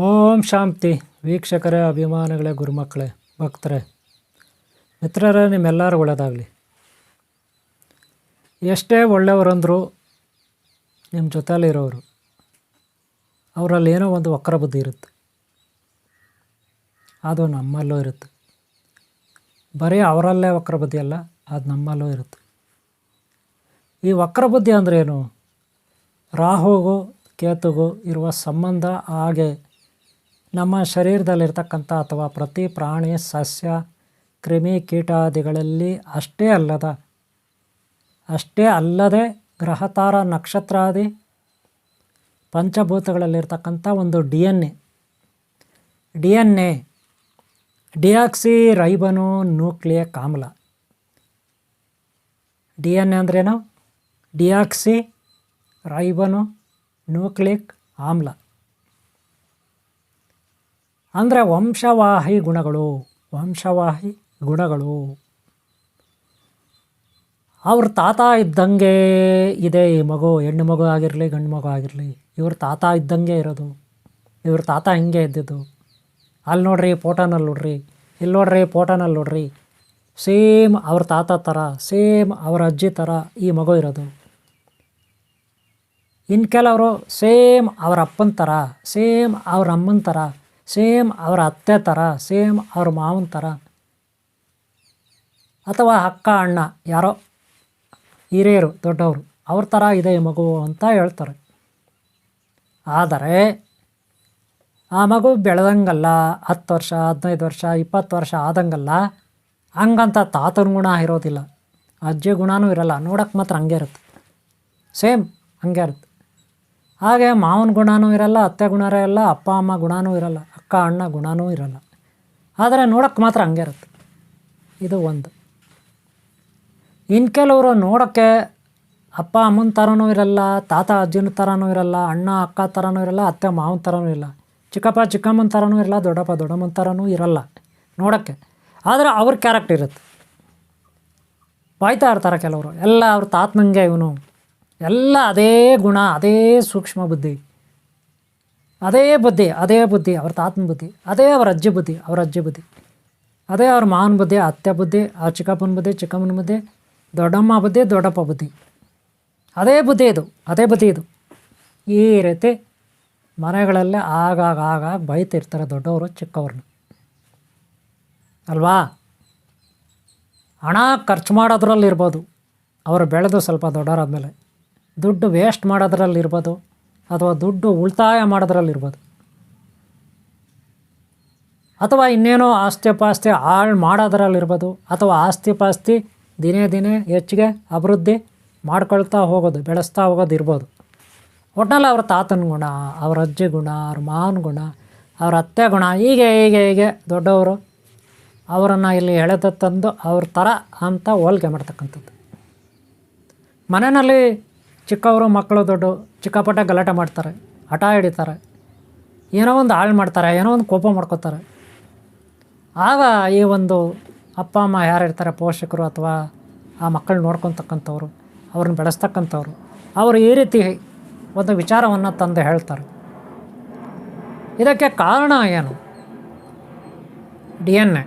ಓಂ ಶಾಂತಿ ವೀಕ್ಷಕರೇ, ಅಭಿಮಾನಿಗಳೇ, ಗುರುಮಕ್ಕಳೇ, ಭಕ್ತರೇ, ಮಿತ್ರರೇ, ನಿಮ್ಮೆಲ್ಲರೂ ಒಳ್ಳೆಯದಾಗಲಿ. ಎಷ್ಟೇ ಒಳ್ಳೆಯವರಂದರೂ ನಿಮ್ಮ ಜೊತೆಯಲ್ಲಿರೋರು ಅವರಲ್ಲಿ ಏನೋ ಒಂದು ವಕ್ರ ಬುದ್ಧಿ ಇರುತ್ತೆ. ಅದು ನಮ್ಮಲ್ಲೂ ಇರುತ್ತೆ. ಬರೀ ಅವರಲ್ಲೇ ವಕ್ರ ಬುದ್ಧಿ ಅಲ್ಲ, ಅದು ನಮ್ಮಲ್ಲೂ ಇರುತ್ತೆ. ಈ ವಕ್ರ ಬುದ್ಧಿ ಅಂದ್ರೇನು? ರಾಹುಗೂ ಕೇತುಗೂ ಇರುವ ಸಂಬಂಧ ಹಾಗೆ ನಮ್ಮ ಶರೀರದಲ್ಲಿರ್ತಕ್ಕಂಥ ಅಥವಾ ಪ್ರತಿ ಪ್ರಾಣಿ, ಸಸ್ಯ, ಕ್ರಿಮಿ, ಕೀಟಾದಿಗಳಲ್ಲಿ ಅಷ್ಟೇ ಅಲ್ಲದೆ ಗ್ರಹತಾರ, ನಕ್ಷತ್ರಾದಿ ಪಂಚಭೂತಗಳಲ್ಲಿರ್ತಕ್ಕಂಥ ಒಂದು D N A deoxyribonucleic ಆಮ್ಲ. ಡಿ ಎನ್ ಎ ಅಂದ್ರೇನು? ಡಿಯಾಕ್ಸಿ ರೈಬನೋ ನ್ಯೂಕ್ಲಿಯಿಕ್ ಆಮ್ಲ ಅಂದರೆ ವಂಶವಾಹಿ ಗುಣಗಳು. ಅವ್ರ ತಾತ ಇದ್ದಂಗೆ ಇದೆ ಈ ಮಗು, ಹೆಣ್ಣು ಮಗು ಆಗಿರಲಿ ಗಂಡು ಮಗು ಆಗಿರಲಿ, ಇವ್ರ ತಾತ ಇದ್ದಂಗೆ ಇರೋದು. ಇವ್ರ ತಾತ ಹಿಂಗೆ ಇದ್ದಿದ್ದು. ಅಲ್ಲಿ ನೋಡ್ರಿ ಫೋಟೋನಲ್ಲಿ ನೋಡ್ರಿ, ಇಲ್ಲಿ ನೋಡ್ರಿ ಫೋಟೋನಲ್ಲಿ ನೋಡ್ರಿ, ಸೇಮ್ ಅವ್ರ ತಾತ ಥರ, ಸೇಮ್ ಅವ್ರ ಅಜ್ಜಿ ಥರ ಈ ಮಗು ಇರೋದು. ಇನ್ನು ಕೆಲವರು ಸೇಮ್ ಅವ್ರ ಅಪ್ಪನ ಥರ, ಸೇಮ್ ಅವ್ರ ಅಮ್ಮನ ಥರ, ಸೇಮ್ ಅವರ ಅತ್ತೆ ಥರ, ಸೇಮ್ ಅವ್ರ ಮಾವನ ಥರ, ಅಥವಾ ಅಕ್ಕ ಅಣ್ಣ ಯಾರೋ ಹಿರಿಯರು ದೊಡ್ಡವರು ಅವ್ರ ಥರ ಇದೆ ಈ ಮಗು ಅಂತ ಹೇಳ್ತಾರೆ. ಆದರೆ ಆ ಮಗು ಬೆಳೆದಂಗಲ್ಲ, 10 ವರ್ಷ, 15 ವರ್ಷ, 20 ವರ್ಷ ಆದಂಗಲ್ಲ ಹಂಗಂತ ತಾತನ ಗುಣ ಇರೋದಿಲ್ಲ, ಅಜ್ಜಿ ಗುಣವೂ ಇರೋಲ್ಲ. ನೋಡೋಕ್ಕೆ ಮಾತ್ರ ಹಂಗೆ ಇರುತ್ತೆ, ಸೇಮ್ ಹಂಗೆ ಇರುತ್ತೆ. ಹಾಗೆ ಮಾವನ ಗುಣವೂ ಇರೋಲ್ಲ, ಅತ್ತೆ ಗುಣ ಇರೋಲ್ಲ, ಅಪ್ಪ ಅಮ್ಮ ಗುಣವೂ ಇರೋಲ್ಲ, ಅಕ್ಕ ಅಣ್ಣ ಗುಣವೂ ಇರೋಲ್ಲ. ಆದರೆ ನೋಡೋಕ್ಕೆ ಮಾತ್ರ ಹಂಗೆ ಇರುತ್ತೆ. ಇದು ಒಂದು. ಇನ್ನು ಕೆಲವರು ನೋಡೋಕ್ಕೆ ಅಪ್ಪ ಅಮ್ಮನ ಥರನೂ ಇರೋಲ್ಲ, ತಾತ ಅಜ್ಜಿನ ಥರನೂ ಇರೋಲ್ಲ, ಅಣ್ಣ ಅಕ್ಕ ಥರನೂ ಇರೋಲ್ಲ, ಅತ್ತೆ ಮಾವನ ಥರನೂ ಇಲ್ಲ, ಚಿಕ್ಕಪ್ಪ ಚಿಕ್ಕಮ್ಮನ ಥರನೂ ಇರೋಲ್ಲ, ದೊಡ್ಡಪ್ಪ ದೊಡ್ಡಮ್ಮನ ಥರನೂ ಇರೋಲ್ಲ ನೋಡೋಕ್ಕೆ. ಆದರೆ ಅವ್ರ ಕ್ಯಾರೆಕ್ಟರ್ ಇರುತ್ತೆ. ಬಾಯ್ತಾ ಇರ್ತಾರೆ ಕೆಲವರು, ಎಲ್ಲ ಅವ್ರ ತಾತನಂಗೆ ಇವನು, ಎಲ್ಲ ಅದೇ ಗುಣ, ಅದೇ ಸೂಕ್ಷ್ಮ ಬುದ್ಧಿ, ಅದೇ ಬುದ್ಧಿ ಅವ್ರ ತಾತನ ಬುದ್ಧಿ, ಅದೇ ಅವ್ರ ಅಜ್ಜಿ ಬುದ್ಧಿ, ಅದೇ ಅವ್ರ ಮಾವನ ಬುದ್ಧಿ, ಅತ್ತೆ ಬುದ್ಧಿ, ಅವ್ರ ಚಿಕ್ಕಮ್ಮನ ಬುದ್ಧಿ, ದೊಡ್ಡಮ್ಮ ಬುದ್ಧಿ, ದೊಡ್ಡಪ್ಪ ಬುದ್ಧಿ, ಅದೇ ಬುದ್ಧಿ ಇದು. ಈ ರೀತಿ ಮನೆಗಳಲ್ಲೇ ಆಗಾಗ ಬೈತಿರ್ತಾರೆ ದೊಡ್ಡವರು ಚಿಕ್ಕವ್ರನ್ನ ಅಲ್ವಾ. ಹಣ ಖರ್ಚು ಮಾಡೋದ್ರಲ್ಲಿರ್ಬೋದು, ಅವರು ಬೆಳೆದು ಸ್ವಲ್ಪ ದೊಡ್ಡವರಾದ್ಮೇಲೆ ದುಡ್ಡು ವೇಸ್ಟ್ ಮಾಡೋದ್ರಲ್ಲಿರ್ಬೋದು, ಅಥವಾ ದುಡ್ಡು ಉಳಿತಾಯ ಮಾಡೋದ್ರಲ್ಲಿರ್ಬೋದು, ಅಥವಾ ಇನ್ನೇನೋ ಆಸ್ತಿ ಪಾಸ್ತಿ ಹಾಳು ಮಾಡೋದ್ರಲ್ಲಿರ್ಬೋದು, ಅಥವಾ ಆಸ್ತಿ ಪಾಸ್ತಿ ದಿನೇ ಹೆಚ್ಚಿಗೆ ಅಭಿವೃದ್ಧಿ ಮಾಡ್ಕೊಳ್ತಾ ಹೋಗೋದು, ಬೆಳೆಸ್ತಾ ಹೋಗೋದು ಇರ್ಬೋದು. ಒಟ್ಟಿನಲ್ಲಿ ಅವ್ರ ತಾತನ ಗುಣ, ಅವ್ರ ಅಜ್ಜಿ ಗುಣ, ಅವ್ರ ಮಾವನ ಗುಣ, ಅವ್ರ ಅತ್ತೆ ಗುಣ, ಹೀಗೆ ದೊಡ್ಡವರು ಅವರನ್ನು ಇಲ್ಲಿ ಎಳೆದು ತಂದು ಅವ್ರ ಥರ ಅಂತ ಹೋಲಿಕೆ ಮಾಡ್ತಕ್ಕಂಥದ್ದು. ಮನೆಯಲ್ಲಿ ಚಿಕ್ಕವರು ಮಕ್ಕಳು ಚಿಕ್ಕಪಟ್ಟ ಗಲಾಟೆ ಮಾಡ್ತಾರೆ, ಹಠ ಹಿಡಿತಾರೆ, ಏನೋ ಒಂದು ಹಾಳು ಮಾಡ್ತಾರೆ, ಏನೋ ಒಂದು ಕೋಪ ಮಾಡ್ಕೋತಾರೆ. ಆಗ ಈ ಒಂದು ಅಪ್ಪ ಅಮ್ಮ ಯಾರಿರ್ತಾರೆ, ಪೋಷಕರು ಅಥವಾ ಆ ಮಕ್ಕಳು ನೋಡ್ಕೊತಕ್ಕಂಥವ್ರು, ಅವ್ರನ್ನ ಬೆಳೆಸ್ತಕ್ಕಂಥವ್ರು, ಅವರು ಈ ರೀತಿ ಒಂದು ವಿಚಾರವನ್ನು ತಂದು ಹೇಳ್ತಾರೆ. ಇದಕ್ಕೆ ಕಾರಣ ಏನು? DNA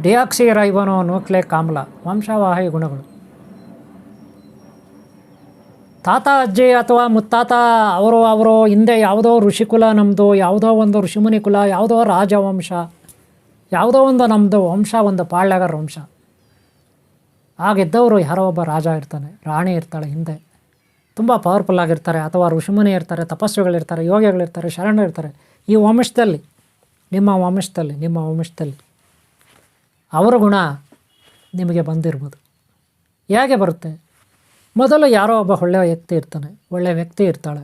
ಡಿಯಾಕ್ಸಿ ರೈಬನೋ ನ್ಯೂಕ್ಲಿಯಿಕ್ ಆಮ್ಲ, ವಂಶವಾಹಿ ಗುಣಗಳು. ತಾತ ಅಜ್ಜಿ ಅಥವಾ ಮುತ್ತಾತ ಅವರು ಹಿಂದೆ ಯಾವುದೋ ಋಷಿಕುಲ ನಮ್ಮದು, ಯಾವುದೋ ಒಂದು ಋಷಿಮುನಿ ಕುಲ, ಯಾವುದೋ ರಾಜವಂಶ, ಯಾವುದೋ ಒಂದು ನಮ್ಮದು ವಂಶ, ಒಂದು ಪಾಳ್ಯಗಾರ ವಂಶ. ಆಗಿದ್ದವರು ಯಾರೋ ಒಬ್ಬ ರಾಜ ಇರ್ತಾನೆ, ರಾಣಿ ಇರ್ತಾಳೆ, ಹಿಂದೆ ತುಂಬ ಪವರ್ಫುಲ್ ಆಗಿರ್ತಾರೆ, ಅಥವಾ ಋಷಿಮುನಿ ಇರ್ತಾರೆ, ತಪಸ್ವಿಗಳಿರ್ತಾರೆ, ಯೋಗಿಗಳಿರ್ತಾರೆ, ಶರಣರು ಇರ್ತಾರೆ. ಈ ವಂಶದಲ್ಲಿ, ನಿಮ್ಮ ವಂಶದಲ್ಲಿ ಅವರ ಗುಣ ನಿಮಗೆ ಬಂದಿರ್ಬೋದು. ಹೇಗೆ ಬರುತ್ತೆ? ಮೊದಲು ಯಾರೋ ಒಬ್ಬ ಒಳ್ಳೆಯ ವ್ಯಕ್ತಿ ಇರ್ತಾಳೆ.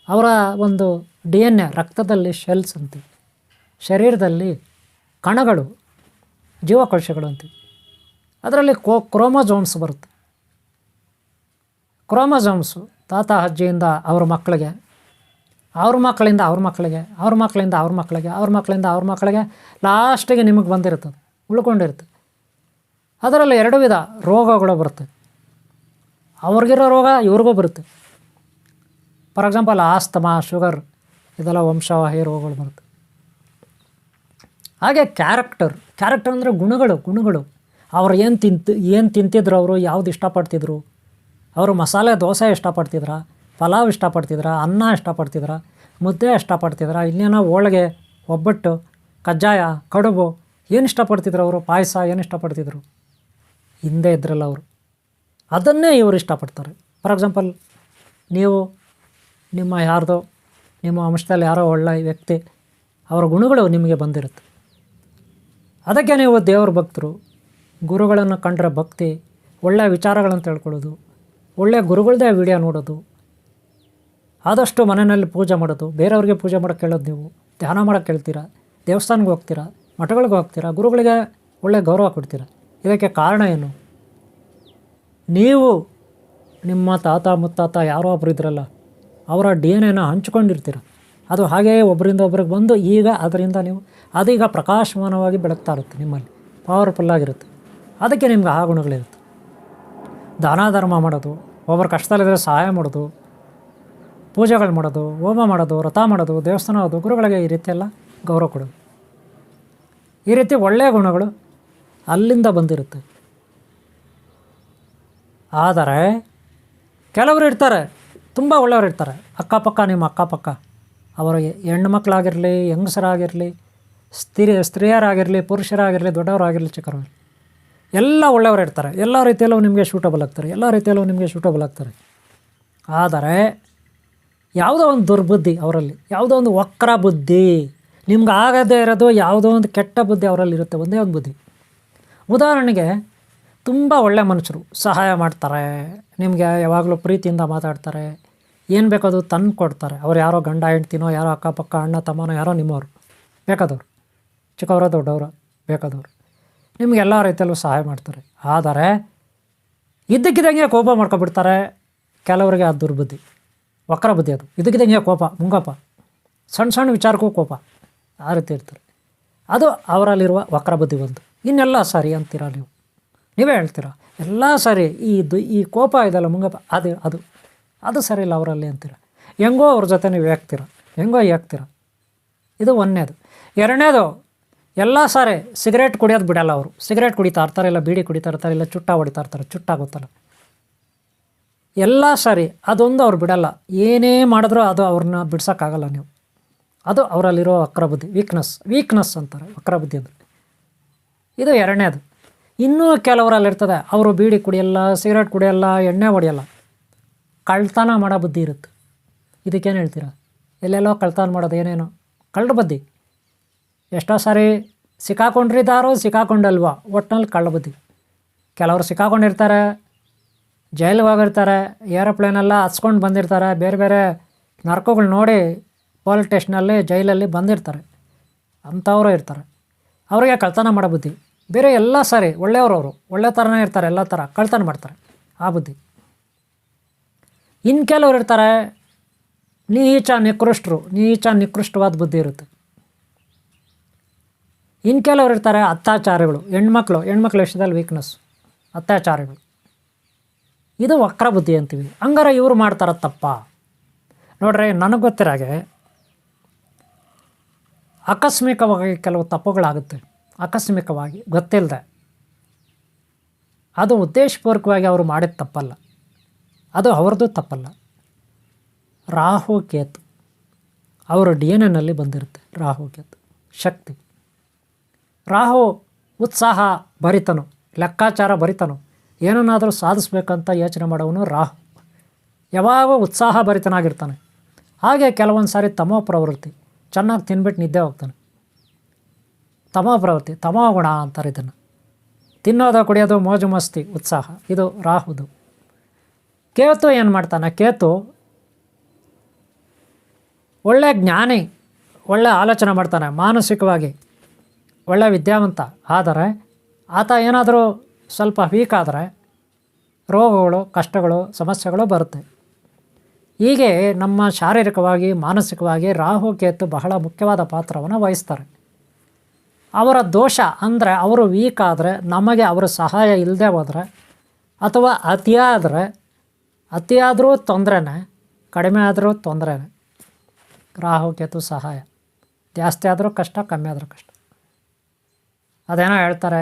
ಅವರ ಒಂದು DNA ರಕ್ತದಲ್ಲಿ ಶೆಲ್ಸ್ ಅಂತೀವಿ, ಶರೀರದಲ್ಲಿ ಕಣಗಳು, ಜೀವಕೋಶಗಳು ಅಂತೀವಿ. ಅದರಲ್ಲಿ ಕ್ರೋಮೋಸೋಮ್ಸ್ ಬರುತ್ತೆ. ಕ್ರೋಮೋಸೋಮ್ಸು ತಾತ ಅಜ್ಜಿಯಿಂದ ಅವ್ರ ಮಕ್ಕಳಿಗೆ, ಅವ್ರ ಮಕ್ಕಳಿಂದ ಅವ್ರ ಮಕ್ಕಳಿಗೆ, ಅವ್ರ ಮಕ್ಕಳಿಂದ ಅವ್ರ ಮಕ್ಕಳಿಗೆ, ಅವ್ರ ಮಕ್ಕಳಿಂದ ಅವ್ರ ಮಕ್ಕಳಿಗೆ, ಲಾಸ್ಟಿಗೆ ನಿಮಗೆ ಬಂದಿರ್ತದೆ, ಉಳ್ಕೊಂಡಿರುತ್ತೆ. ಅದರಲ್ಲಿ 2 ವಿಧ ರೋಗಗಳು ಬರುತ್ತೆ. ಅವ್ರಿಗಿರೋ ರೋಗ ಇವ್ರಿಗೂ ಬರುತ್ತೆ. ಫಾರ್ ಎಕ್ಸಾಂಪಲ್ ಆಸ್ತಮಾ, ಶುಗರ್, ಇದೆಲ್ಲ ವಂಶವಾಹಿ ರೋಗಗಳು ಬರುತ್ತೆ. ಹಾಗೆ ಕ್ಯಾರೆಕ್ಟರ್ ಅಂದರೆ ಗುಣಗಳು. ಅವ್ರು ಏನು ತಿಂತಿದ್ರು, ಅವರು ಯಾವ್ದು ಇಷ್ಟಪಡ್ತಿದ್ರು, ಅವರು ಮಸಾಲೆ ದೋಸೆ ಇಷ್ಟಪಡ್ತಿದ್ರ, ಪಲಾವ್ ಇಷ್ಟಪಡ್ತಿದ್ರ, ಅನ್ನ ಇಷ್ಟಪಡ್ತಿದ್ರ, ಮುದ್ದೆ ಇಷ್ಟಪಡ್ತಿದ್ರ, ಇನ್ನೇನೋ ಹೋಳಿಗೆ, ಒಬ್ಬಟ್ಟು, ಕಜ್ಜಾಯ, ಕಡುಬು ಏನು ಇಷ್ಟಪಡ್ತಿದ್ರು ಅವರು, ಪಾಯಸ ಏನು ಇಷ್ಟಪಡ್ತಿದ್ರು, ಹಿಂದೆ ಇದ್ರಲ್ಲ ಅವರು, ಅದನ್ನೇ ಇವರು ಇಷ್ಟಪಡ್ತಾರೆ. ಫಾರ್ ಎಕ್ಸಾಂಪಲ್, ನೀವು ನಿಮ್ಮ ವಂಶದಲ್ಲಿ ಯಾರೋ ಒಳ್ಳೆ ವ್ಯಕ್ತಿ, ಅವರ ಗುಣಗಳು ನಿಮಗೆ ಬಂದಿರುತ್ತೆ. ಅದಕ್ಕೆ ನೀವು ದೇವ್ರ ಭಕ್ತರು, ಗುರುಗಳನ್ನು ಕಂಡ್ರೆ ಭಕ್ತಿ, ಒಳ್ಳೆಯ ವಿಚಾರಗಳನ್ನು ತಿಳ್ಕೊಳ್ಳೋದು, ಒಳ್ಳೆಯ ಗುರುಗಳದ್ದೇ ವಿಡಿಯೋ ನೋಡೋದು, ಆದಷ್ಟು ಮನೆಯಲ್ಲಿ ಪೂಜೆ ಮಾಡೋದು, ಬೇರೆಯವ್ರಿಗೆ ಪೂಜೆ ಮಾಡೋಕ್ಕೆ ಕೇಳೋದು, ನೀವು ಧ್ಯಾನ ಮಾಡೋಕ್ಕೆ ಕೇಳ್ತೀರಾ, ದೇವಸ್ಥಾನಕ್ಕೆ ಹೋಗ್ತೀರಾ, ಮಠಗಳಿಗೆ ಹೋಗ್ತೀರಾ, ಗುರುಗಳಿಗೆ ಒಳ್ಳೆಯ ಗೌರವ ಕೊಡ್ತೀರಾ. ಇದಕ್ಕೆ ಕಾರಣ ಏನು? ನೀವು ನಿಮ್ಮ ತಾತ ಮುತ್ತಾತ ಯಾರೋ ಒಬ್ರು ಇದ್ರಲ್ಲ, ಅವರ DNA ಹಂಚ್ಕೊಂಡಿರ್ತೀರ. ಅದು ಹಾಗೆಯೇ ಒಬ್ಬರಿಂದ ಒಬ್ರಿಗೆ ಬಂದು ಈಗ ಅದರಿಂದ ಅದೀಗ ಪ್ರಕಾಶಮಾನವಾಗಿ ಬೆಳಗ್ತಾ ಇರುತ್ತೆ, ನಿಮ್ಮಲ್ಲಿ ಪವರ್ಫುಲ್ಲಾಗಿರುತ್ತೆ. ಅದಕ್ಕೆ ನಿಮ್ಗೆ ಆ ಗುಣಗಳಿರುತ್ತೆ. ದಾನ ಧರ್ಮ ಮಾಡೋದು, ಒಬ್ಬರ ಕಷ್ಟದಲ್ಲಿದ್ದರೆ ಸಹಾಯ ಮಾಡೋದು, ಪೂಜೆಗಳು ಮಾಡೋದು, ಹೋಮ ಮಾಡೋದು, ವ್ರತ ಮಾಡೋದು, ದೇವಸ್ಥಾನ ಹೋಗೋದು, ಗುರುಗಳಿಗೆ ಈ ರೀತಿಯೆಲ್ಲ ಗೌರವ ಕೊಡೋದು, ಈ ರೀತಿ ಒಳ್ಳೆಯ ಗುಣಗಳು ಅಲ್ಲಿಂದ ಬಂದಿರುತ್ತೆ. ಆದರೆ ಕೆಲವರು ಇರ್ತಾರೆ, ತುಂಬ ಒಳ್ಳೆಯವರು ಇರ್ತಾರೆ, ನಿಮ್ಮ ಅಕ್ಕಪಕ್ಕ ಅವರು ಹೆಣ್ಣು ಮಕ್ಕಳಾಗಿರಲಿ, ಹೆಂಗಸರಾಗಿರಲಿ, ಸ್ತ್ರೀಯರಾಗಿರಲಿ, ಪುರುಷರಾಗಿರಲಿ, ದೊಡ್ಡವರಾಗಿರಲಿ, ಚಿಕ್ಕವರಾಗಿರಲಿ, ಎಲ್ಲ ಒಳ್ಳೆಯವರು ಇರ್ತಾರೆ. ಎಲ್ಲ ರೀತಿಯಲ್ಲೂ ನಿಮಗೆ ಸೂಟಬಲ್ ಆಗ್ತಾರೆ. ಆದರೆ ಯಾವುದೋ ಒಂದು ದುರ್ಬುದ್ಧಿ ಅವರಲ್ಲಿ, ಯಾವುದೋ ಒಂದು ವಕ್ರ ಬುದ್ಧಿ, ನಿಮ್ಗೆ ಆಗದೇ ಇರೋದು ಯಾವುದೋ ಒಂದು ಕೆಟ್ಟ ಬುದ್ಧಿ ಅವರಲ್ಲಿ ಇರುತ್ತೆ, ಒಂದೇ ಒಂದು ಬುದ್ಧಿ. ಉದಾಹರಣೆಗೆ, ತುಂಬ ಒಳ್ಳೆಯ ಮನುಷ್ಯರು ಸಹಾಯ ಮಾಡ್ತಾರೆ, ನಿಮಗೆ ಯಾವಾಗಲೂ ಪ್ರೀತಿಯಿಂದ ಮಾತಾಡ್ತಾರೆ, ಏನು ಬೇಕದು ತಂದು ಕೊಡ್ತಾರೆ. ಅವ್ರು ಯಾರೋ ಗಂಡ ಹೆಂಡ್ತಿನೋ, ಯಾರೋ ಅಕ್ಕಪಕ್ಕ ಅಣ್ಣ ತಮ್ಮನೋ, ಯಾರೋ ನಿಮ್ಮವರು, ಬೇಕಾದವರು, ಚಿಕ್ಕವರ ದೊಡ್ಡವರು, ಬೇಕಾದವರು, ನಿಮ್ಗೆ ಎಲ್ಲ ರೀತಿಯಲ್ಲೂ ಸಹಾಯ ಮಾಡ್ತಾರೆ. ಆದರೆ ಇದ್ದಕ್ಕಿದ್ದಂಗೆ ಕೋಪ ಮಾಡ್ಕೊಬಿಡ್ತಾರೆ. ಕೆಲವರಿಗೆ ಅದು ದುರ್ಬುದ್ಧಿ, ವಕ್ರ ಬುದ್ಧಿ, ಅದು ಇದ್ದಕ್ಕಿದ್ದಂಗೆ ಕೋಪ, ಮುಂಗಪ್ಪ, ಸಣ್ಣ ವಿಚಾರಕ್ಕೂ ಕೋಪ, ಆ ರೀತಿ ಇರ್ತಾರೆ. ಅದು ಅವರಲ್ಲಿರುವ ವಕ್ರ ಬುದ್ಧಿ ಒಂದು. ಇನ್ನೆಲ್ಲ ಸರಿ ಅಂತೀರ, ನೀವೇ ಹೇಳ್ತೀರಾ ಎಲ್ಲ ಸರಿ, ಈ ಕೋಪ ಇದೆಲ್ಲ ಮುಂಗಪ್ಪ, ಅದು ಸರಿ ಇಲ್ಲ ಅವರಲ್ಲಿ ಅಂತೀರ. ಹೆಂಗೋ ಅವ್ರ ಜೊತೆ ನೀವು ಯಾಕ್ತೀರ. ಇದು ಒಂದನೇದು. ಎರಡನೇದು, ಎಲ್ಲ ಸಾರಿ ಸಿಗರೇಟ್ ಕುಡಿಯೋದು ಬಿಡಲ್ಲ ಅವರು. ಸಿಗರೇಟ್ ಕುಡಿತಾ ಇರ್ತಾರೆ, ಇಲ್ಲ ಬೀಡಿ ಕುಡಿತಾ ಇರ್ತಾರೆ, ಇಲ್ಲ ಚುಟ್ಟ ಹೊಡಿತಾ ಇರ್ತಾರೆ, ಚುಟ್ಟಾಗುತ್ತಲ್ಲ, ಎಲ್ಲ ಸರಿ, ಅದೊಂದು ಅವ್ರು ಬಿಡಲ್ಲ. ಏನೇ ಮಾಡಿದ್ರೂ ಅದು ಅವ್ರನ್ನ ಬಿಡ್ಸೋಕ್ಕಾಗಲ್ಲ ನೀವು. ಅದು ಅವರಲ್ಲಿರೋ ವಕ್ರಬುದ್ಧಿ, ವೀಕ್ನೆಸ್ ಅಂತಾರೆ ವಕ್ರಬುದ್ಧಿ ಅಂದರೆ. ಇದು ಎರಡನೇದು. ಇನ್ನೂ ಕೆಲವರಲ್ಲಿರ್ತದೆ, ಅವರು ಬೀಡಿ ಕುಡಿಯಲ್ಲ, ಸಿಗರೇಟ್ ಕುಡಿಯಲ್ಲ, ಎಣ್ಣೆ ಹೊಡೆಯಲ್ಲ, ಕಳ್ತನ ಮಾಡೋ ಬುದ್ಧಿ ಇರುತ್ತೆ. ಇದಕ್ಕೇನು ಹೇಳ್ತೀರಾ? ಎಲ್ಲೆಲ್ಲೋ ಕಳ್ತನ ಮಾಡೋದು, ಏನೇನೋ ಕಳ್ಳ ಬುದ್ಧಿ. ಎಷ್ಟೋ ಸಾರಿ ಸಿಕ್ಕಾಕೊಂಡಲ್ವಾ, ಒಟ್ಟಿನಲ್ಲಿ ಕಳ್ಳ ಬುದ್ಧಿ. ಕೆಲವರು ಸಿಕ್ಕಾಕೊಂಡಿರ್ತಾರೆ, ಜೈಲಿಗೆ ಹೋಗಿರ್ತಾರೆ, ಏರೋಪ್ಲೇನೆಲ್ಲ ಹತ್ಸ್ಕೊಂಡು ಬಂದಿರ್ತಾರೆ, ಬೇರೆ ಬೇರೆ ನರಕಗಳು ನೋಡಿ ಪೊಲೀಸ್ ಸ್ಟೇಷನಲ್ಲಿ, ಜೈಲಲ್ಲಿ ಬಂದಿರ್ತಾರೆ, ಅಂಥವರು ಇರ್ತಾರೆ. ಅವರಿಗೆ ಕಳ್ತನ ಮಾಡೋ ಬುದ್ಧಿ. ಬೇರೆ ಎಲ್ಲ ಸರಿ ಒಳ್ಳೆಯವರು, ಒಳ್ಳೆ ಥರನೇ ಇರ್ತಾರೆ, ಎಲ್ಲ ಥರ ಕಳ್ತನ ಮಾಡ್ತಾರೆ, ಆ ಬುದ್ಧಿ. ಇನ್ನು ಕೆಲವರು ಇರ್ತಾರೆ, ನೀಚ ನಿಕೃಷ್ಟವಾದ ಬುದ್ಧಿ ಇರುತ್ತೆ. ಇನ್ನು ಕೆಲವರು ಇರ್ತಾರೆ ಅತ್ಯಾಚಾರಿಗಳು, ಹೆಣ್ಮಕ್ಳು ವಿಷಯದಲ್ಲಿ ವೀಕ್ನೆಸ್, ಅತ್ಯಾಚಾರಿಗಳು. ಇದು ವಕ್ರ ಬುದ್ಧಿ ಅಂತೀವಿ. ಹಂಗಾರೆ ಇವರು ಮಾಡ್ತಾರ ತಪ್ಪ? ನೋಡ್ರಿ, ನನಗೆ ಗೊತ್ತಿರಾಗೆ ಆಕಸ್ಮಿಕವಾಗಿ ಕೆಲವು ತಪ್ಪುಗಳಾಗುತ್ತೆ, ಆಕಸ್ಮಿಕವಾಗಿ ಗೊತ್ತಿಲ್ಲದೆ. ಅದು ಉದ್ದೇಶಪೂರ್ವಕವಾಗಿ ಅವರು ಮಾಡಿದ ತಪ್ಪಲ್ಲ, ಅದು ಅವ್ರದ್ದು ತಪ್ಪಲ್ಲ. ರಾಹು ಕೇತು ಅವರ DNA ಬಂದಿರುತ್ತೆ. ರಾಹು ಕೇತು ಶಕ್ತಿ. ರಾಹು ಉತ್ಸಾಹ ಭರಿತನು, ಲೆಕ್ಕಾಚಾರ ಭರಿತನು, ಏನನ್ನಾದರೂ ಸಾಧಿಸ್ಬೇಕಂತ ಯೋಚನೆ ಮಾಡೋವನು ರಾಹು. ಯಾವಾಗ ಉತ್ಸಾಹ ಭರಿತನಾಗಿರ್ತಾನೆ. ಹಾಗೆ ಕೆಲವೊಂದು ಸಾರಿ ತಮೋ ಪ್ರವೃತ್ತಿ, ಚೆನ್ನಾಗಿ ತಿನ್ಬಿಟ್ಟು ನಿದ್ದೆ ಹೋಗ್ತಾನೆ. ತಮೋ ಪ್ರವೃತ್ತಿ, ತಮೋ ಗುಣ ಅಂತಾರೆ ಇದನ್ನು. ತಿನ್ನೋದು, ಕುಡಿಯೋದು, ಮೋಜು ಮಸ್ತಿ, ಉತ್ಸಾಹ, ಇದು ರಾಹುದು. ಕೇತು ಏನು ಮಾಡ್ತಾನೆ? ಕೇತು ಒಳ್ಳೆ ಜ್ಞಾನಿ, ಒಳ್ಳೆ ಆಲೋಚನೆ ಮಾಡ್ತಾನೆ, ಮಾನಸಿಕವಾಗಿ ಒಳ್ಳೆ ವಿದ್ಯಾವಂತ. ಆದರೆ ಆತ ಏನಾದರೂ ಸ್ವಲ್ಪ ವೀಕ್ ಆದರೆ ರೋಗಗಳು, ಕಷ್ಟಗಳು, ಸಮಸ್ಯೆಗಳು ಬರುತ್ತೆ. ಹೀಗೆ ನಮ್ಮ ಶಾರೀರಿಕವಾಗಿ, ಮಾನಸಿಕವಾಗಿ ರಾಹು ಕೇತು ಬಹಳ ಮುಖ್ಯವಾದ ಪಾತ್ರವನ್ನು ವಹಿಸ್ತಾರೆ. ಅವರ ದೋಷ ಅಂದರೆ ಅವರು ವೀಕ್ ಆದರೆ, ನಮಗೆ ಅವರ ಸಹಾಯ ಇಲ್ಲದೆ ಹೋದರೆ, ಅಥವಾ ಅತಿಯಾದರೂ ತೊಂದರೆನೇ, ಕಡಿಮೆ ಆದರೂ ತೊಂದರೆನೇ. ರಾಹು ಕೇತು ಸಹಾಯ ಜಾಸ್ತಿ ಆದರೂ ಕಷ್ಟ, ಕಮ್ಮಿ ಆದರೂ ಕಷ್ಟ. ಅದೇನೋ ಹೇಳ್ತಾರೆ,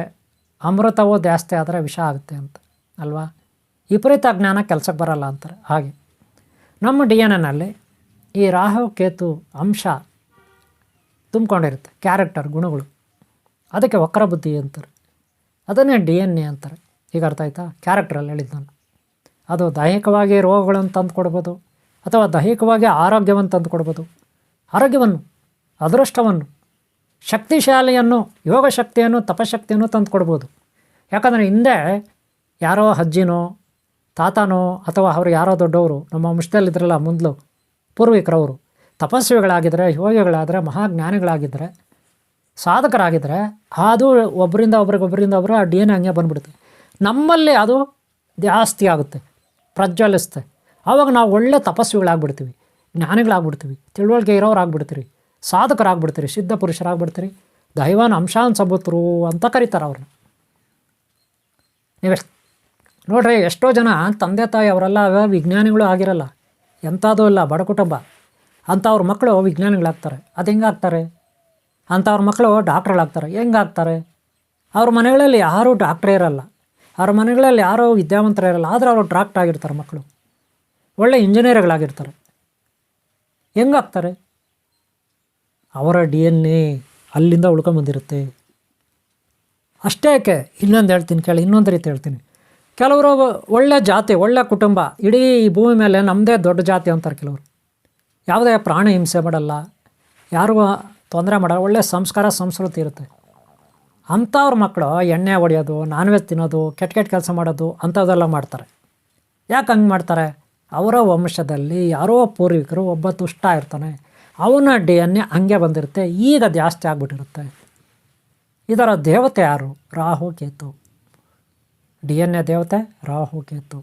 ಅಮೃತವೂ ಜಾಸ್ತಿ ಆದರೆ ವಿಷ ಆಗುತ್ತೆ ಅಂತ ಅಲ್ವಾ. ವಿಪರೀತ ಜ್ಞಾನ ಕೆಲಸಕ್ಕೆ ಬರಲ್ಲ ಅಂತಾರೆ. ಹಾಗೆ ನಮ್ಮ ಡಿ ಎನ್ ಎನಲ್ಲಿ ಈ ರಾಹು ಕೇತು ಅಂಶ ತುಂಬಿಕೊಂಡಿರುತ್ತೆ, ಕ್ಯಾರೆಕ್ಟರ್ ಗುಣಗಳು. ಅದಕ್ಕೆ ವಕ್ರ ಬುದ್ಧಿ ಅಂತಾರೆ, ಅದನ್ನೇ ಡಿ ಎನ್ ಎ ಅಂತಾರೆ. ಈಗ ಅರ್ಥ ಆಯ್ತಾ? ಕ್ಯಾರೆಕ್ಟ್ರಲ್ಲಿ ಹೇಳಿದ್ದು ನಾನು. ಅದು ದೈಹಿಕವಾಗಿ ರೋಗಗಳನ್ನು ತಂದು ಕೊಡ್ಬೋದು, ಅಥವಾ ದೈಹಿಕವಾಗಿ ಆರೋಗ್ಯವನ್ನು ತಂದು ಕೊಡ್ಬೋದು. ಆರೋಗ್ಯವನ್ನು, ಅದೃಷ್ಟವನ್ನು, ಶಕ್ತಿಶಾಲಿಯನ್ನು, ಯೋಗ ಶಕ್ತಿಯನ್ನು, ತಪಶಕ್ತಿಯನ್ನು ತಂದು ಕೊಡ್ಬೋದು. ಯಾಕಂದರೆ ಹಿಂದೆ ಯಾರೋ ಅಜ್ಜಿನೋ ತಾತನೋ ಅಥವಾ ಅವರು ಯಾರೋ ದೊಡ್ಡವರು ನಮ್ಮ ವಂಶದಲ್ಲಿದ್ರಲ್ಲ ಮೊದಲು ಪೂರ್ವಿಕರವರು ತಪಸ್ವಿಗಳಾಗಿದ್ದರೆ, ಯೋಗಿಗಳಾದರೆ, ಮಹಾಜ್ಞಾನಿಗಳಾಗಿದ್ದರೆ, ಸಾಧಕರಾಗಿದ್ದರೆ ಅದು ಒಬ್ಬರಿಂದ ಒಬ್ರಿಗೆ ಆ ಡಿ ಎನ್ ಎ ಹಂಗೆ ಬಂದುಬಿಡುತ್ತೆ. ನಮ್ಮಲ್ಲಿ ಅದು ಜಾಸ್ತಿ ಆಗುತ್ತೆ, ಪ್ರಜ್ವಲಿಸುತ್ತೆ. ಆವಾಗ ನಾವು ಒಳ್ಳೆ ತಪಸ್ವಿಗಳಾಗ್ಬಿಡ್ತೀವಿ, ಜ್ಞಾನಿಗಳಾಗ್ಬಿಡ್ತೀವಿ, ತಿಳುವಳಿಕೆ ಇರೋರಾಗ್ಬಿಡ್ತೀರಿ, ಸಾಧಕರಾಗ್ಬಿಡ್ತೀರಿ, ಸಿದ್ಧ ಪುರುಷರಾಗ್ಬಿಡ್ತೀರಿ, ದೈವಾನ್ ಅಂಶಾನ್ ಸಬುತರು ಅಂತ ಕರೀತಾರೆ ಅವ್ರನ್ನ. ನೀವೆಷ್ಟು ನೋಡ್ರಿ, ಎಷ್ಟೋ ಜನ ತಂದೆ ತಾಯಿ ಅವರೆಲ್ಲ ವಿಜ್ಞಾನಿಗಳು ಆಗಿರಲ್ಲ, ಎಂಥದೂ ಇಲ್ಲ, ಬಡ ಕುಟುಂಬ, ಅಂಥವ್ರ ಮಕ್ಕಳು ವಿಜ್ಞಾನಿಗಳಾಗ್ತಾರೆ. ಅದು ಹೆಂಗಾಗ್ತಾರೆ? ಅಂಥವ್ರ ಮಕ್ಕಳು ಡಾಕ್ಟ್ರುಗಳಾಗ್ತಾರೆ. ಹೆಂಗಾಗ್ತಾರೆ? ಅವ್ರ ಮನೆಗಳಲ್ಲಿ ಯಾರೂ ಡಾಕ್ಟ್ರೇ ಇರಲ್ಲ, ಅವ್ರ ಮನೆಗಳಲ್ಲಿ ಯಾರೂ ವಿದ್ಯಾವಂತರೇ ಇರಲ್ಲ, ಆದರೆ ಅವರು ಡಾಕ್ಟ್ರ್ ಆಗಿರ್ತಾರೆ. ಮಕ್ಕಳು ಒಳ್ಳೆ ಇಂಜಿನಿಯರ್ಗಳಾಗಿರ್ತಾರೆ. ಹೆಂಗಾಗ್ತಾರೆ? ಅವರ ಡಿ ಎನ್ ಎ ಅಲ್ಲಿಂದ ಉಳ್ಕೊಂಬಂದಿರುತ್ತೆ. ಅಷ್ಟೇ ಯಾಕೆ, ಇನ್ನೊಂದು ಹೇಳ್ತೀನಿ ಕೇಳಿ, ಇನ್ನೊಂದು ರೀತಿ ಹೇಳ್ತೀನಿ. ಕೆಲವರು ಒಳ್ಳೆ ಜಾತಿ, ಒಳ್ಳೆ ಕುಟುಂಬ, ಇಡೀ ಈ ಭೂಮಿ ಮೇಲೆ ನಮ್ಮದೇ ದೊಡ್ಡ ಜಾತಿ ಅಂತಾರೆ ಕೆಲವರು. ಯಾವುದೇ ಪ್ರಾಣಿ ಹಿಂಸೆ ಮಾಡಲ್ಲ, ಯಾರಿಗೂ ತೊಂದರೆ ಮಾಡಲ್ಲ, ಒಳ್ಳೆ ಸಂಸ್ಕಾರ ಸಂಸ್ಕೃತಿ ಇರುತ್ತೆ. ಅಂಥವ್ರ ಮಕ್ಕಳು ಎಣ್ಣೆ ಹೊಡೆಯೋದು, ನಾನ್ ವೆಜ್ ತಿನ್ನೋದು, ಕೆಟ್ಟ ಕೆಲಸ ಮಾಡೋದು ಅಂಥದ್ದೆಲ್ಲ ಮಾಡ್ತಾರೆ. ಯಾಕೆ ಹಂಗೆ ಮಾಡ್ತಾರೆ? ಅವರ ವಂಶದಲ್ಲಿ ಯಾರೋ ಪೂರ್ವಿಕರು ಒಬ್ಬ ದುಷ್ಟ ಇರ್ತಾನೆ, ಅವನ ಡಿ ಎನ್ ಎ ಹಂಗೆ ಬಂದಿರುತ್ತೆ, ಈಗ ಜಾಸ್ತಿ ಆಗಿಬಿಟ್ಟಿರುತ್ತೆ. ಇದರ ದೇವತೆ ಯಾರು? Rahu Ketu. D N A ದೇವತೆ ರಾಹು ಕೇತು.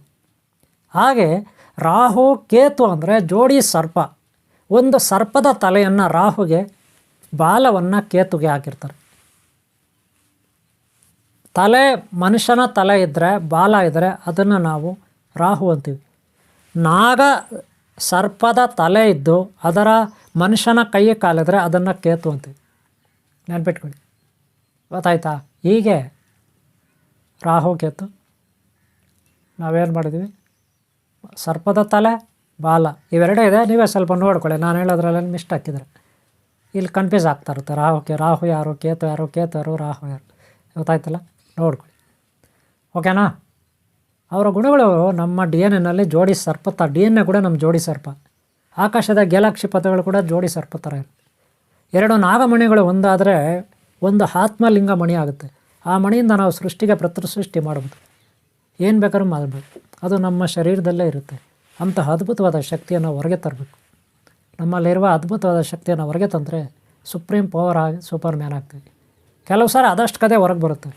ಹಾಗೆ ರಾಹು ಕೇತು ಅಂದರೆ ಜೋಡಿ ಸರ್ಪ. ಒಂದು ಸರ್ಪದ ತಲೆಯನ್ನು ರಾಹುಗೆ, ಬಾಲವನ್ನು ಕೇತುಗೆ ಹಾಕಿರ್ತಾರೆ. ತಲೆ, ಮನುಷ್ಯನ ತಲೆ ಇದ್ದರೆ, ಬಾಲ ಇದ್ದರೆ ಅದನ್ನು ನಾವು ರಾಹು ಅಂತೀವಿ. ನಾಗ ಸರ್ಪದ ತಲೆ ಇದ್ದು ಅದರ ಮನುಷ್ಯನ ಕೈ ಕಾಲಿದ್ರೆ ಅದನ್ನು ಕೇತು ಅಂತೀವಿ. ನೆನ್ಪಿಟ್ಕೊಳ್ಳಿ, ಗೊತ್ತಾಯ್ತಾ? ಹೀಗೆ ರಾಹು ಕೇತು ನಾವೇನು ಮಾಡಿದ್ವಿ, ಸರ್ಪದ ತಲೆ, ಬಾಲ ಇವೆರಡೇ ಇದೆ. ನೀವೇ ಸ್ವಲ್ಪ ನೋಡ್ಕೊಳ್ಳಿ, ನಾನು ಹೇಳೋದ್ರಲ್ಲಿ ಮಿಸ್ಟ್ ಹಾಕಿದ್ರೆ ಇಲ್ಲಿ ಕನ್ಫ್ಯೂಸ್ ಆಗ್ತಾ ಇರುತ್ತೆ. ರಾಹು ಯಾರು, ಕೇತು ಯಾರು, ಕೇತು ಯಾರು, ರಾಹು ಯಾರು, ಗೊತ್ತಾಯ್ತಲ್ಲ? ನೋಡ್ಕೊಳ್ಳಿ, ಓಕೆನಾ? ಅವರ ಗುಣಗಳು ನಮ್ಮ ಡಿ ಎನ್ ಎನಲ್ಲಿ ಜೋಡಿ ಸರ್ಪ. ಡಿ ಎನ್ ಎ ಕೂಡ ನಮ್ಮ ಜೋಡಿ ಸರ್ಪ. ಆಕಾಶದ ಗ್ಯಾಲಕ್ಸಿ ಪಥಗಳು ಕೂಡ ಜೋಡಿ ಸರ್ಪ ಥರ ಇರುತ್ತೆ. ಎರಡು ನಾಗಮಣಿಗಳು ಒಂದಾದರೆ ಒಂದು ಆತ್ಮಲಿಂಗ ಮಣಿ ಆಗುತ್ತೆ. ಆ ಮಣಿಯಿಂದ ನಾವು ಸೃಷ್ಟಿಗೆ ಸೃಷ್ಟಿ ಮಾಡ್ಬೋದು, ಏನು ಬೇಕಾದ್ರೂ ಮಾಡಬೇಕು. ಅದು ನಮ್ಮ ಶರೀರದಲ್ಲೇ ಇರುತ್ತೆ. ಅಂತಹ ಅದ್ಭುತವಾದ ಶಕ್ತಿಯನ್ನು ಹೊರಗೆ ತರಬೇಕು. ನಮ್ಮಲ್ಲಿರುವ ಅದ್ಭುತವಾದ ಶಕ್ತಿಯನ್ನು ಹೊರಗೆ ತಂದರೆ ಸುಪ್ರೀಂ ಪವರ್ ಆಗಿ ಸೂಪರ್ ಮ್ಯಾನ್ ಆಗ್ತೀವಿ. ಕೆಲವು ಸಾರಿ ಅದಷ್ಟು ಕತೆ ಹೊರಗೆ ಬರುತ್ತೆ.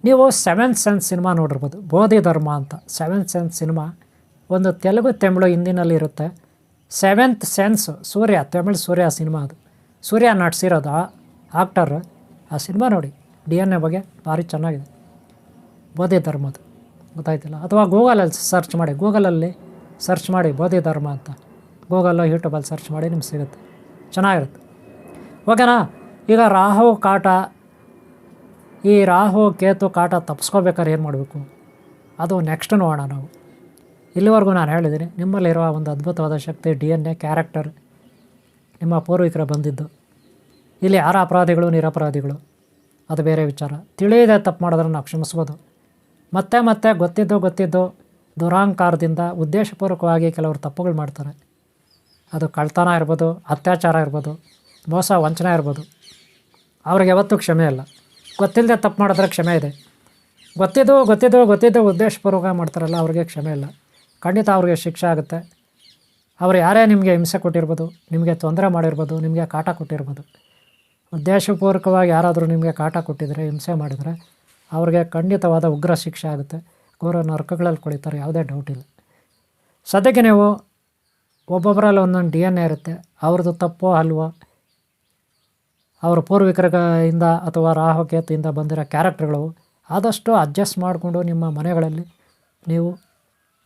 ನೀವು 7th ಸೆನ್ಸ್ ಸಿನಿಮಾ ನೋಡಿರ್ಬೋದು, ಬೋಧಿ ಧರ್ಮ ಅಂತ. 7th ಸೆನ್ಸ್ ಸಿನಿಮಾ ಒಂದು ತೆಲುಗು ತಮಿಳು ಹಿಂದಿನಲ್ಲಿ ಇರುತ್ತೆ. 7th ಸೆನ್ಸ್ ಸೂರ್ಯ, ತಮಿಳು ಸೂರ್ಯ ಸಿನಿಮಾ. ಅದು ಸೂರ್ಯ ನಟಿಸಿರೋದು ಆಕ್ಟರ್. ಆ ಸಿನಿಮಾ ನೋಡಿ, ಡಿ ಎನ್ ಎ ಬಗ್ಗೆ ಭಾರಿ ಚೆನ್ನಾಗಿದೆ, ಬೋಧಿ ಧರ್ಮದ್ದು, ಗೊತ್ತಾಯ್ತಿಲ್ಲ? ಅಥವಾ ಗೂಗಲಲ್ಲಿ ಸರ್ಚ್ ಮಾಡಿ ಬೋಧಿ ಧರ್ಮ ಅಂತ. ಗೂಗಲ್ಲು ಯೂಟ್ಯೂಬಲ್ಲಿ ಸರ್ಚ್ ಮಾಡಿ ನಿಮ್ಗೆ ಸಿಗುತ್ತೆ, ಚೆನ್ನಾಗಿರುತ್ತೆ, ಓಕೆನಾ? ಈಗ ರಾಹು ಕಾಟ, ಈ ರಾಹು ಕೇತು ಕಾಟ ತಪ್ಪಿಸ್ಕೋಬೇಕಾದ್ರೆ ಏನು ಮಾಡಬೇಕು, ಅದು ನೆಕ್ಸ್ಟ್ ನೋಡೋಣ ನಾವು. ಇಲ್ಲಿವರೆಗೂ ನಾನು ಹೇಳಿದ್ದೀನಿ, ನಿಮ್ಮಲ್ಲಿರುವ ಒಂದು ಅದ್ಭುತವಾದ ಶಕ್ತಿ ಡಿ ಎನ್ ಎ, ಕ್ಯಾರೆಕ್ಟರ್ ನಿಮ್ಮ ಪೂರ್ವಿಕರ ಬಂದಿದ್ದು. ಇಲ್ಲಿ ಯಾರ ಅಪರಾಧಿಗಳು, ನಿರಪರಾಧಿಗಳು ಅದು ಬೇರೆ ವಿಚಾರ. ತಿಳಿಯದೆ ತಪ್ಪು ಮಾಡಿದ್ರೆ ನಾವು ಕ್ಷಮಿಸ್ಬೋದು. ಮತ್ತೆ ಗೊತ್ತಿದ್ದು ದುರಹಂಕಾರದಿಂದ ಉದ್ದೇಶಪೂರ್ವಕವಾಗಿ ಕೆಲವರು ತಪ್ಪುಗಳು ಮಾಡ್ತಾರೆ. ಅದು ಕಳ್ತನ ಇರ್ಬೋದು, ಅತ್ಯಾಚಾರ ಇರ್ಬೋದು, ಮೋಸ ವಂಚನೆ ಇರ್ಬೋದು. ಅವ್ರಿಗೆ ಯಾವತ್ತೂ ಕ್ಷಮೆ ಇಲ್ಲ. ಗೊತ್ತಿಲ್ಲದೆ ತಪ್ಪು ಮಾಡಿದ್ರೆ ಕ್ಷಮೆ ಇದೆ. ಗೊತ್ತಿದ್ದು ಉದ್ದೇಶಪೂರ್ವಕ ಮಾಡ್ತಾರಲ್ಲ, ಅವ್ರಿಗೆ ಕ್ಷಮೆ ಇಲ್ಲ. ಖಂಡಿತ ಅವ್ರಿಗೆ ಶಿಕ್ಷೆ ಆಗುತ್ತೆ. ಅವರು ಯಾರೇ ನಿಮಗೆ ಹಿಂಸೆ ಕೊಟ್ಟಿರ್ಬೋದು, ನಿಮಗೆ ತೊಂದರೆ ಮಾಡಿರ್ಬೋದು, ನಿಮಗೆ ಕಾಟ ಕೊಟ್ಟಿರ್ಬೋದು. ಉದ್ದೇಶಪೂರ್ವಕವಾಗಿ ಯಾರಾದರೂ ನಿಮಗೆ ಕಾಟ ಕೊಟ್ಟಿದ್ರೆ, ಹಿಂಸೆ ಮಾಡಿದರೆ ಅವ್ರಿಗೆ ಖಂಡಿತವಾದ ಉಗ್ರ ಶಿಕ್ಷೆ ಆಗುತ್ತೆ. ಘೋರ ನರಕಗಳಲ್ಲಿ ಕೊಳಿತಾರೆ, ಯಾವುದೇ ಡೌಟ್ ಇಲ್ಲ. ಸದ್ಯಕ್ಕೆ ನೀವು ಒಬ್ಬೊಬ್ಬರಲ್ಲಿ ಒಂದೊಂದು ಡಿ ಎನ್ ಎ ಇರುತ್ತೆ. ಅವ್ರದ್ದು ತಪ್ಪೋ ಅಲ್ವೋ, ಅವರ ಪೂರ್ವಿಕರಿಂದ ಅಥವಾ ರಾಹುಕೇತುಯಿಂದ ಬಂದಿರೋ ಕ್ಯಾರೆಕ್ಟರ್ಗಳು ಆದಷ್ಟು ಅಡ್ಜಸ್ಟ್ ಮಾಡಿಕೊಂಡು ನಿಮ್ಮ ಮನೆಗಳಲ್ಲಿ ನೀವು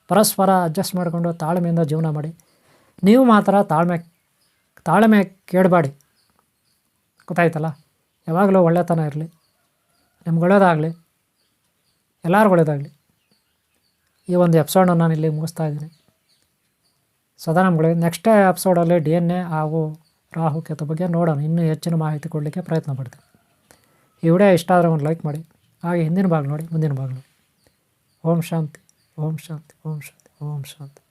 ಪರಸ್ಪರ ಅಡ್ಜಸ್ಟ್ ಮಾಡಿಕೊಂಡು ತಾಳ್ಮೆಯಿಂದ ಜೀವನ ಮಾಡಿ. ನೀವು ಮಾತ್ರ ತಾಳ್ಮೆ ಕೇಳಬೇಡಿ, ಗೊತ್ತಾಯ್ತಲ್ಲ? ಯಾವಾಗಲೂ ಒಳ್ಳೆತನ ಇರಲಿ. ನಿಮ್ಗೆ ಒಳ್ಳೇದಾಗಲಿ, ಎಲ್ಲರಿಗೂ ಒಳ್ಳೇದಾಗಲಿ. ಈ ಒಂದು ಎಪಿಸೋಡನ್ನು ನಾನು ಇಲ್ಲಿ ಮುಗಿಸ್ತಾ ಇದ್ದೀನಿ. ಸದಾ ನಮ್ಗೆ ನೆಕ್ಸ್ಟ್ ಎಪಿಸೋಡಲ್ಲಿ DNA ಹಾಗೂ ರಾಹುಕೇತು ಬಗ್ಗೆ ನೋಡೋಣ. ಇನ್ನೂ ಹೆಚ್ಚಿನ ಮಾಹಿತಿ ಕೊಡಲಿಕ್ಕೆ ಪ್ರಯತ್ನ ಪಡ್ತೀನಿ. ಈ ವಿಡಿಯೋ ಇಷ್ಟ ಆದರೆ ಒಂದು ಲೈಕ್ ಮಾಡಿ, ಹಾಗೆ ಹಿಂದಿನ ಭಾಗ ನೋಡಿ, ಮುಂದಿನ ಭಾಗ ನೋಡಿ. ಓಂ ಶಾಂತಿ, ಓಂ ಶಾಂತಿ, ಓಂ ಶಾಂತಿ, ಓಂ ಶಾಂತಿ.